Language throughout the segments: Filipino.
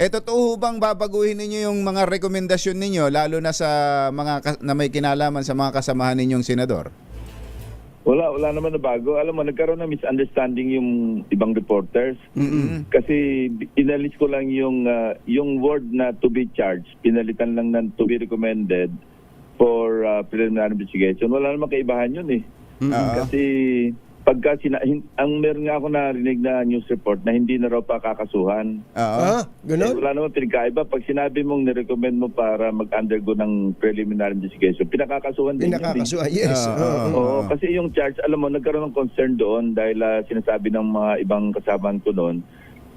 totoo bang babaguhin ninyo yung mga rekomendasyon ninyo lalo na sa mga na may kinalaman sa mga kasamahan ninyong senador? Wala naman na bago. Alam mo, nagkaroon ng misunderstanding yung ibang reporters. Kasi inalis ko lang yung word na to be charged. Pinalitan lang ng to be recommended for preliminary investigation. Wala naman kaibahan yun eh. Kasi pagka ang meron nga ako narinig na news report na hindi na raw pa kakasuhan. Ganun? Wala naman pinagkaiba. Pag sinabi mong nirecommend mo para mag-undergo ng preliminary investigation, pinakakasuhan din. Pinakakasuhan, yes. Oo, kasi yung charge, alam mo, nagkaroon ng concern doon dahil sinasabi ng mga ibang kasabahan ko noon,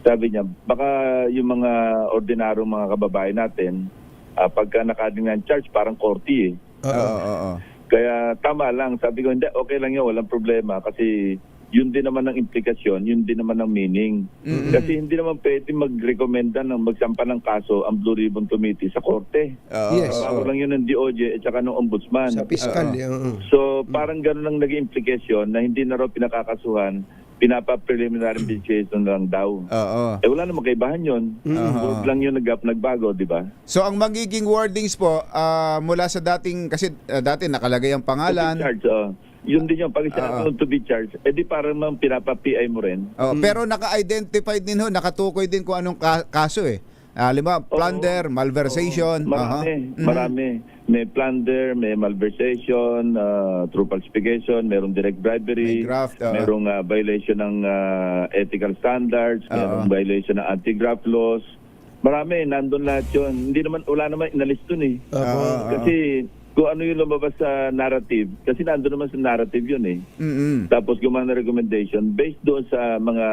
sabi niya, baka yung mga ordinaryong mga kababayan natin, pagka nakading ng charge, parang korte eh. Kaya tama lang, sabi ko, hindi, okay lang yun, walang problema kasi yun din naman ang implikasyon, yun din naman ang meaning. Kasi hindi naman pwede mag-recommenda ng magsampa ng kaso ang Blue Ribbon Committee sa korte. Yes. Bago lang yun ng DOJ at saka ng ombudsman. Sa piskal. So parang gano'n ang naging implikasyon na hindi na raw pinakakasuhan, pinapa-preliminary investigation lang daw. Wala namang kaibahan yun. Huwag lang yun nagbago, di ba? So ang magiging wordings po mula sa dating, kasi dati nakalagay ang pangalan. To be charged, yun din yung pag to be charged, di parang pinapa-PI mo rin. Pero naka-identified din ho, nakatukoy din kung anong kaso eh. Halimbawa, plunder, malversation. Marami. May plunder, may malversation, true falsification, merong direct bribery, may graft, merong violation ng ethical standards, merong violation ng anti-graft laws. Marami, nandun lahat yun. Wala naman inalis dun eh. Kasi kung ano yung lumabas sa narrative, kasi nandun naman sa narrative yun eh. Tapos gumawa ng recommendation based doon sa mga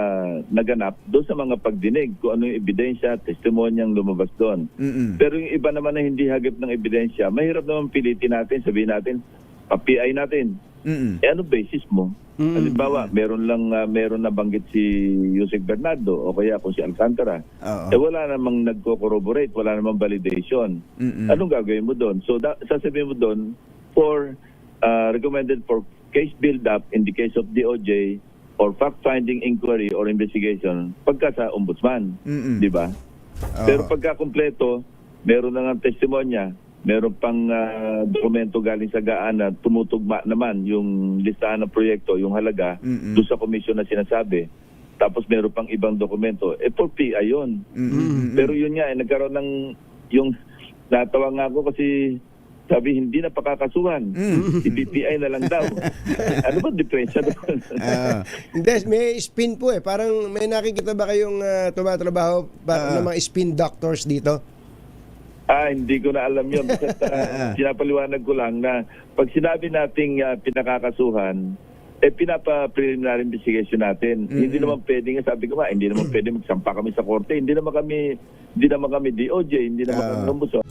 naganap, doon sa mga pagdinig, kung ano yung ebidensya, testimonyang lumabas doon. Pero yung iba naman na hindi hagip ng ebidensya, mahirap naman pilitin natin, sabihin natin, pa-PI natin. Ano basis mo? Halimbawa, meron na banggit si Yusek Bernardo o kaya kung si Alcantara. Wala namang nagko-corroborate, wala namang validation. Anong gagawin mo doon? So sasabihin mo doon recommended for case build-up in the case of DOJ or fact-finding inquiry or investigation pagka sa ombudsman. Di ba? Pero pagka kumpleto, meron na ng testimonya, meron pang dokumento galing sa GAA na tumutugma naman yung listahan ng proyekto, yung halaga, doon sa komisyon na sinasabi. Tapos meron pang ibang dokumento. For PI yun. Pero yun nga, nagkaroon ng yung natawa nga ako kasi sabi hindi na pakakasuhan. I-PI na lang daw. Ano ba diferensya doon? Hindi, may spin po eh. Parang may nakikita ba kayong tumatrabaho ng mga spin doctors dito? Hindi ko na alam yun. Sinapaliwanag ko lang na pag sinabi nating pinakakasuhan, pinapa-preliminary investigation natin. Hindi naman pwede nga, sabi ko hindi naman pwede magsampa kami sa korte. Hindi naman kami DOJ, hindi naman kami ombudsman.